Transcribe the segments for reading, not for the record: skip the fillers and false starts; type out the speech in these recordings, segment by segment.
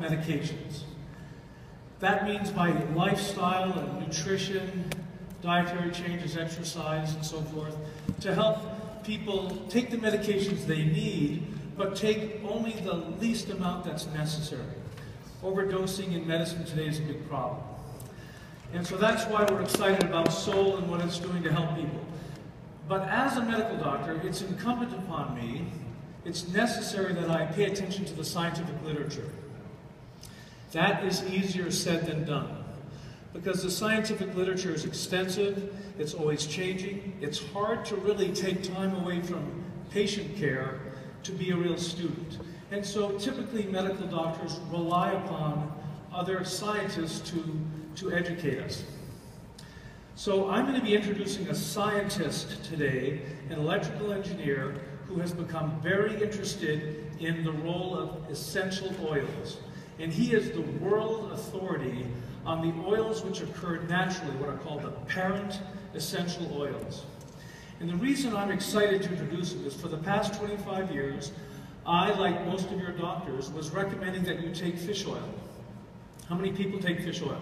medications. That means by lifestyle and nutrition, dietary changes, exercise, and so forth, to help people take the medications they need, but take only the least amount that's necessary. Overdosing in medicine today is a big problem. And so that's why we're excited about SOL and what it's doing to help people. But as a medical doctor, it's incumbent upon me, it's necessary that I pay attention to the scientific literature. That is easier said than done, because the scientific literature is extensive, it's always changing, it's hard to really take time away from patient care to be a real student. And so typically medical doctors rely upon other scientists to educate us. So I'm going to be introducing a scientist today, an electrical engineer who has become very interested in the role of essential oils. And he is the world authority on the oils which occur naturally, what are called the parent essential oils. And the reason I'm excited to introduce him is for the past 25 years, I, like most of your doctors, was recommending that you take fish oil. How many people take fish oil?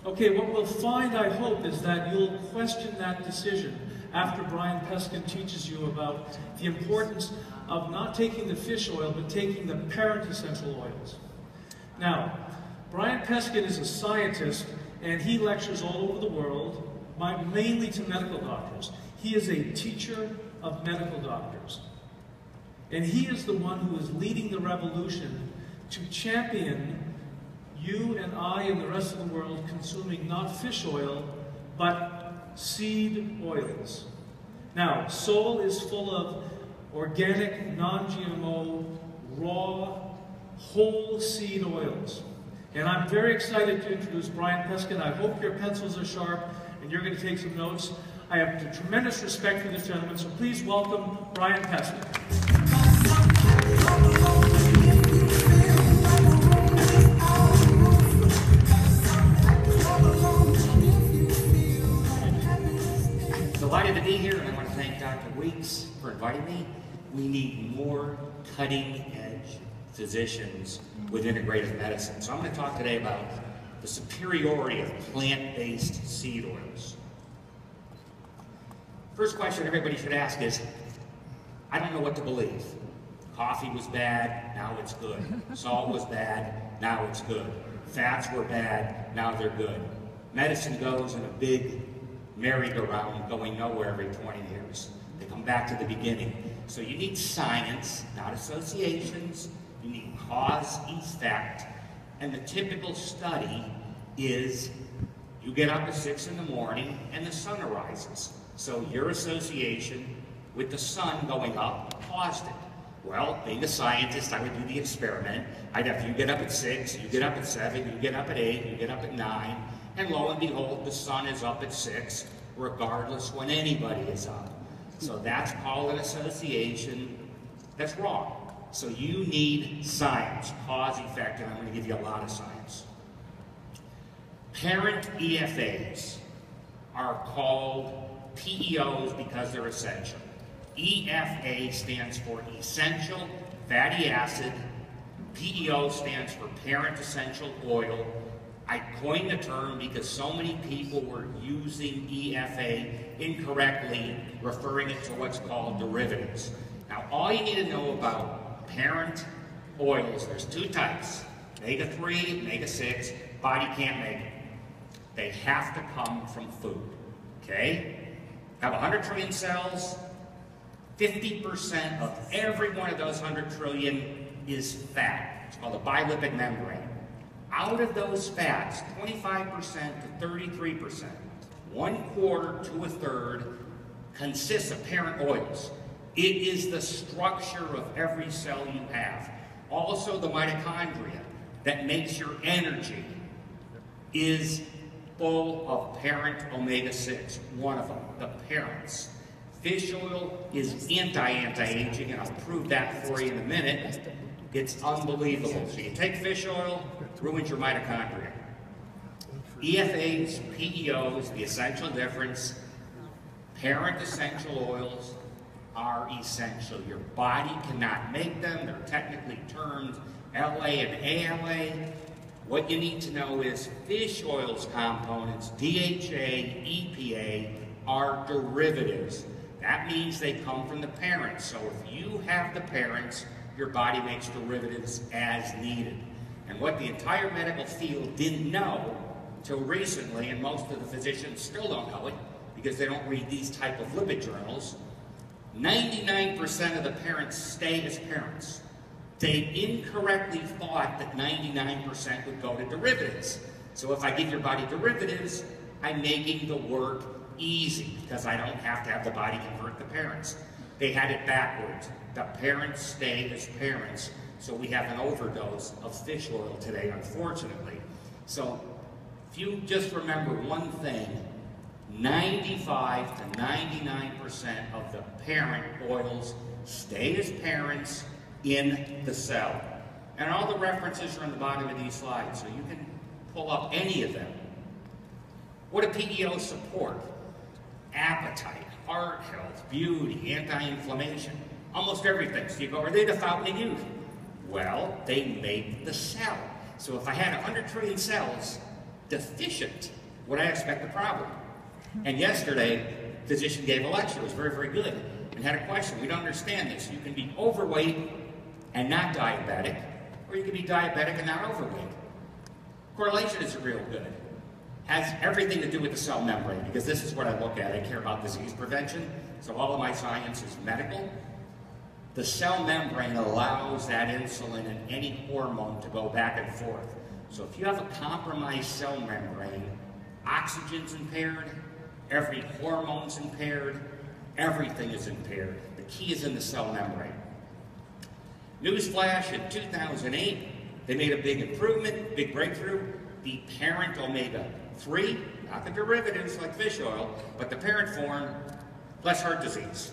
Okay, what we'll find, I hope, is that you'll question that decision after Brian Peskin teaches you about the importance of not taking the fish oil, but taking the parent essential oils. Now, Brian Peskin is a scientist, and he lectures all over the world, mainly to medical doctors. He is a teacher of medical doctors. And he is the one who is leading the revolution to champion you and I and the rest of the world consuming not fish oil, but seed oils. Now, SOL is full of organic, non-GMO, raw, whole seed oils. And I'm very excited to introduce Brian Peskin. I hope your pencils are sharp and you're going to take some notes. I have tremendous respect for this gentleman, so please welcome Brian Peskin. Delighted to be here, and I want to thank Dr. Weeks for inviting me. We need more cutting-edge physicians with integrative medicine. So I'm going to talk today about the superiority of plant-based seed oils. First question everybody should ask is, I don't know what to believe. Coffee was bad, now it's good. Salt was bad, now it's good. Fats were bad, now they're good. Medicine goes in a big merry-go-round going nowhere every 20 years. They come back to the beginning. So you need science, not associations. You need cause, effect. And the typical study is you get up at 6 in the morning and the sun arises. So your association with the sun going up caused it. Well, being a scientist, I would do the experiment. I'd have you get up at 6, you get up at 7, you get up at 8, you get up at 9, and lo and behold, the sun is up at 6, regardless when anybody is up. So that's called an association that's wrong. So you need science, cause, effect, and I'm going to give you a lot of science. Parent EFAs are called PEOs because they're essential. EFA stands for essential fatty acid. PEO stands for parent essential oil. I coined the term because so many people were using EFA incorrectly, referring it to what's called derivatives. Now, all you need to know about parent oils, there's two types, omega-3, omega-6, body can't make it. They have to come from food, okay? Have 100 trillion cells, 50% of every one of those 100 trillion is fat. It's called a bilipid membrane. Out of those fats, 25% to 33%, 1/4 to 1/3, consists of parent oils. It is the structure of every cell you have. Also, the mitochondria that makes your energy is full of parent omega-6, one of them, the parents. Fish oil is anti-aging, and I'll prove that for you in a minute. It's unbelievable. So you take fish oil, ruins your mitochondria. EFAs, PEOs, the essential difference, parent essential oils are essential. Your body cannot make them. They're technically termed LA and ALA. What you need to know is fish oil's components, DHA, EPA, are derivatives. That means they come from the parents. So if you have the parents, your body makes derivatives as needed. And what the entire medical field didn't know till recently, and most of the physicians still don't know it because they don't read these type of lipid journals, 99% of the parents stay as parents. They incorrectly thought that 99% would go to derivatives. So if I give your body derivatives, I'm making the work easy because I don't have to have the body convert the parents. They had it backwards. The parents stay as parents. So we have an overdose of fish oil today, unfortunately. So if you just remember one thing, 95 to 99% of the parent oils stay as parents in the cell. And all the references are on the bottom of these slides, so you can pull up any of them. What do PEOs support? Appetite, heart health, beauty, anti-inflammation, almost everything. So you go, are they the fountain of youth? Well, they make the cell. So if I had 100 trillion cells deficient, would I expect a problem? And yesterday, a physician gave a lecture. It was very, very good. And had a question. We don't understand this. You can be overweight and not diabetic, or you can be diabetic and not overweight. Correlation isn't real good. Has everything to do with the cell membrane, because this is what I look at. I care about disease prevention, so all of my science is medical. The cell membrane allows that insulin and any hormone to go back and forth. So if you have a compromised cell membrane, oxygen's impaired, every hormone's impaired, everything is impaired. The key is in the cell membrane. Newsflash, in 2008, they made a big improvement, big breakthrough. The parent omega-3, not the derivatives like fish oil, but the parent form, less heart disease.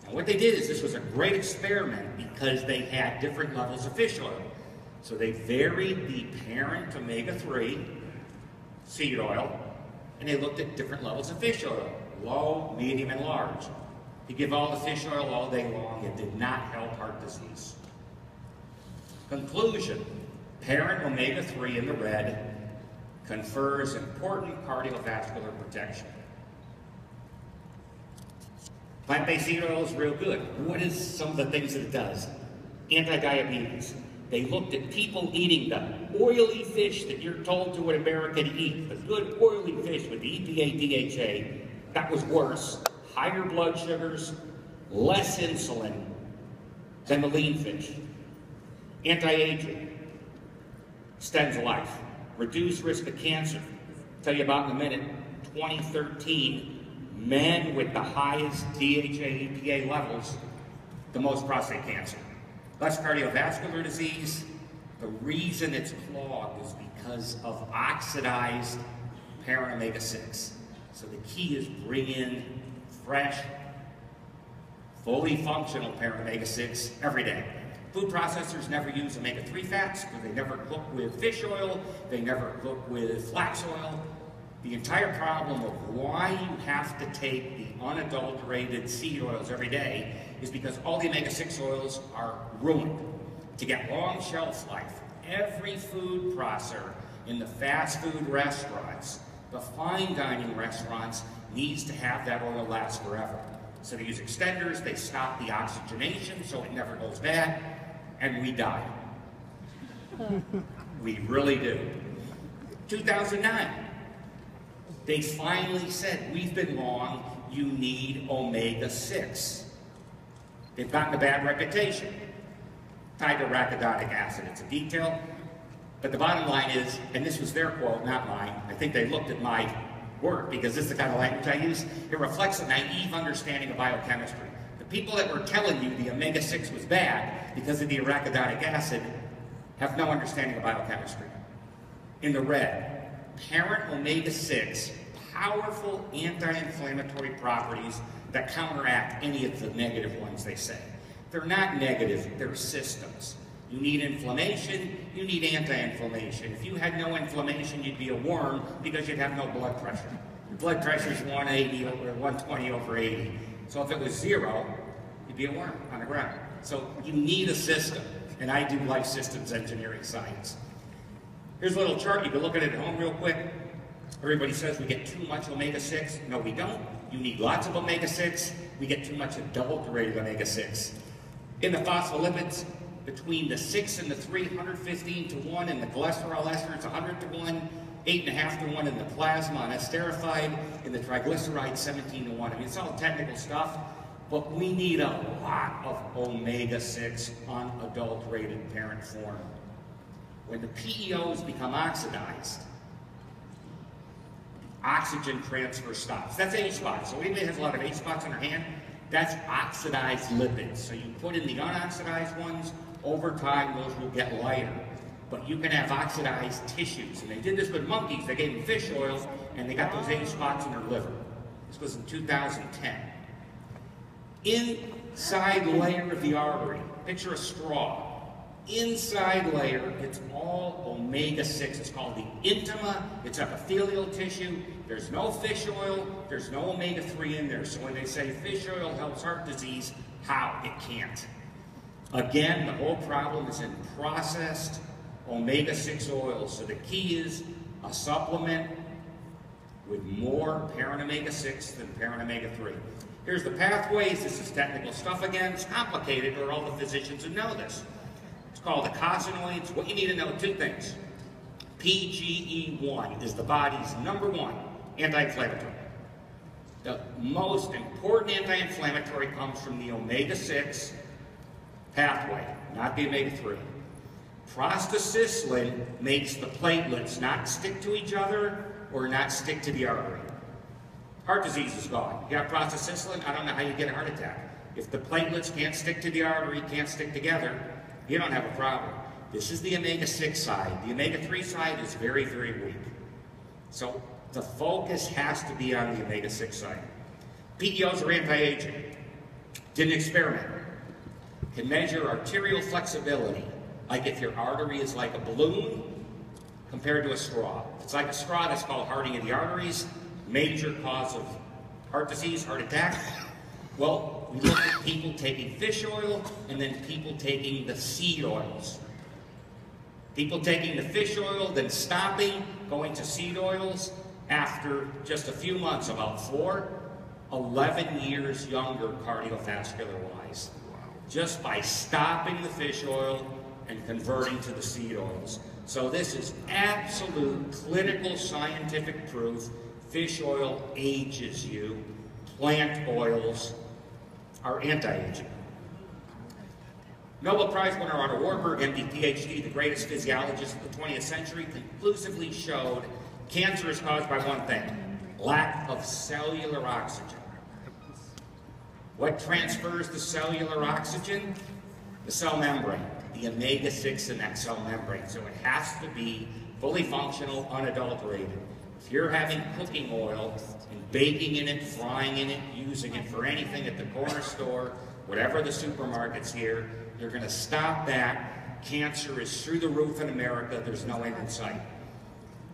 And what they did is, this was a great experiment because they had different levels of fish oil. So they varied the parent omega-3 seed oil, and they looked at different levels of fish oil, low, medium, and large. You give all the fish oil all day long, it did not help heart disease. Conclusion, parent omega-3 in the red confers important cardiovascular protection. Plant-based seed oil is real good. What is some of the things that it does? Anti-diabetes. They looked at people eating the oily fish that you're told to in America to eat, the good oily fish with the EPA, DHA. That was worse. Higher blood sugars, less insulin than the lean fish. Anti-aging, extends life, reduce risk of cancer. I'll tell you about in a minute. 2013, men with the highest DHA, EPA levels, the most prostate cancer. Less cardiovascular disease. The reason it's clogged is because of oxidized parent omega-6. So the key is bring in fresh, fully functional parent omega-6 every day. Food processors never use omega-3 fats because they never cook with fish oil, they never cook with flax oil. The entire problem of why you have to take the unadulterated seed oils every day is because all the omega-6 oils are ruined. To get long shelf life, every food processor in the fast food restaurants, the fine dining restaurants, needs to have that oil last forever. So they use extenders, they stop the oxygenation so it never goes bad, and we die. We really do. 2009, they finally said, we've been wrong, you need omega-6. They've gotten a bad reputation, tied to arachidonic acid. It's a detail, but the bottom line is, and this was their quote, not mine, I think they looked at my work because this is the kind of language I use. It reflects a naive understanding of biochemistry. The people that were telling you the omega-6 was bad because of the arachidonic acid have no understanding of biochemistry. In the red, parent omega-6, powerful anti-inflammatory properties that counteract any of the negative ones they say. They're not negative, they're systems. You need inflammation, you need anti-inflammation. If you had no inflammation, you'd be a worm because you'd have no blood pressure. Your blood pressure is 180 or 120 over 80. So if it was 0, you'd be a worm on the ground. So you need a system. and I do life systems engineering science. Here's a little chart. You can look at it at home real quick. Everybody says we get too much omega-6. No, we don't. You need lots of omega-6. We get too much adulterated omega-6. In the phospholipids, between the 6 and the 3, 115 to 1, and the cholesterol esters, 100 to 1, 8.5 to 1 in the plasma on esterified, in the triglycerides, 17 to 1. I mean, it's all technical stuff, but we need a lot of omega-6 unadulterated parent form. When the PEOs become oxidized, oxygen transfer stops. That's H spots. So anybody has a lot of H spots on their hand, that's oxidized lipids. So you put in the unoxidized ones, over time those will get lighter. But you can have oxidized tissues. And they did this with monkeys. They gave them fish oil and they got those H spots in their liver. This was in 2010. Inside layer of the artery, picture a straw. Inside layer, it's all omega-6. It's called the intima. It's epithelial tissue. There's no fish oil. There's no omega-3 in there. So when they say fish oil helps heart disease, how? It can't. Again, the whole problem is in processed omega-6 oils. So the key is a supplement with more parent omega-6 than parent omega-3. Here's the pathways. This is technical stuff again. It's complicated, or all the physicians would know this. It's called the icosanoids. What you need to know, two things. PGE1 is the body's #1 anti-inflammatory. The most important anti-inflammatory comes from the omega-6 pathway, not the omega-3. Prostacyclin makes the platelets not stick to each other or not stick to the artery. Heart disease is gone. You got prostacyclin, I don't know how you get a heart attack. If the platelets can't stick to the artery, can't stick together, you don't have a problem. This is the omega-6 side. The omega-3 side is very, very weak. So the focus has to be on the omega-6 side. PEOs are anti-aging. Did an experiment. Can measure arterial flexibility, like if your artery is like a balloon compared to a straw. If it's like a straw, that's called hardening of the arteries, major cause of heart disease, heart attack. Well, we look at people taking fish oil and then people taking the seed oils. People taking the fish oil, then stopping, going to seed oils. After just a few months, about 11 years younger cardiovascular-wise. Just by stopping the fish oil and converting to the seed oils. So this is absolute clinical scientific proof. Fish oil ages you. Plant oils are anti-aging. Nobel Prize winner Otto Warburg, MD, PhD, the greatest physiologist of the 20th century, conclusively showed cancer is caused by one thing: lack of cellular oxygen. What transfers the cellular oxygen? The cell membrane, the omega-6 in that cell membrane. So it has to be fully functional, unadulterated. If you're having cooking oil and baking in it, frying in it, using it for anything at the corner store, whatever the supermarkets here, you're going to stop that. Cancer is through the roof in America. There's no end in sight.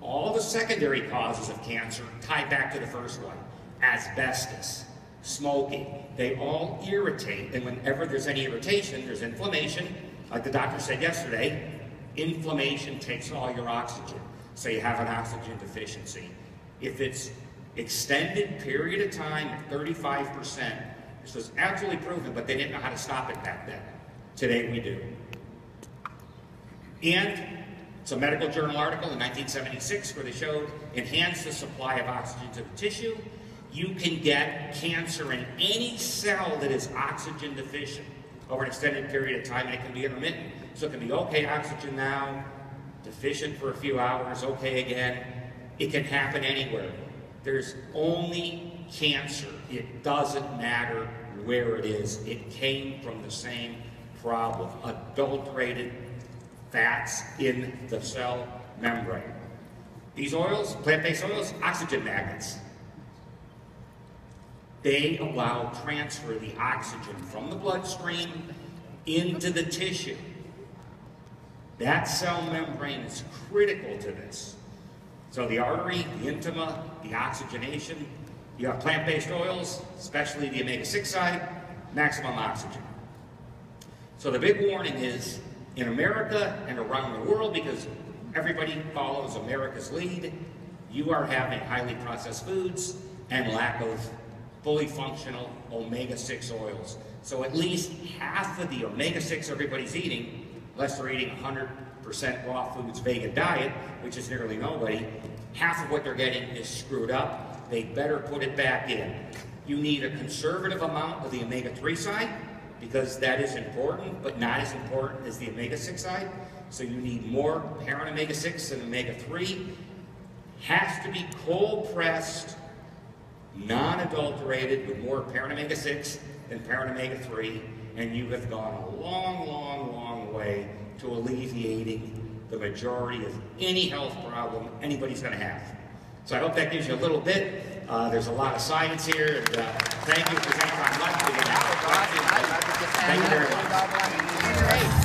All the secondary causes of cancer tie back to the first one. Asbestos, smoking, they all irritate, and whenever there's any irritation, there's inflammation. Like the doctor said yesterday, inflammation takes all your oxygen, so you have an oxygen deficiency. If it's extended period of time at 35%, this was absolutely proven, but they didn't know how to stop it back then. Today we do. And it's a medical journal article in 1976 where they showed enhance the supply of oxygen to the tissue. You can get cancer in any cell that is oxygen deficient over an extended period of time, and it can be intermittent. So it can be okay oxygen now, deficient for a few hours, okay again. It can happen anywhere. There's only cancer. It doesn't matter where it is. It came from the same problem: adulterated fats in the cell membrane. These oils, plant-based oils, oxygen magnets. They allow transfer of the oxygen from the bloodstream into the tissue. That cell membrane is critical to this. So the artery, the intima, the oxygenation, you have plant-based oils, especially the omega-6 side, maximum oxygen. So the big warning is In America and around the world, because everybody follows America's lead, you are having highly processed foods and lack of fully functional omega-6 oils. So at least half of the omega-6 everybody's eating, unless they're eating 100% raw foods vegan diet, which is nearly nobody, half of what they're getting is screwed up. They better put it back in. You need a conservative amount of the omega-3 side, because that is important, but not as important as the omega-6 side. So you need more parent omega-6 than omega-3. Has to be cold pressed, non-adulterated, with more parent omega-6 than parent omega-3, and you have gone a long, long, long way to alleviating the majority of any health problem anybody's going to have. So I hope that gives you a little bit. There's a lot of science here, and thank you for taking time. Thank you very much.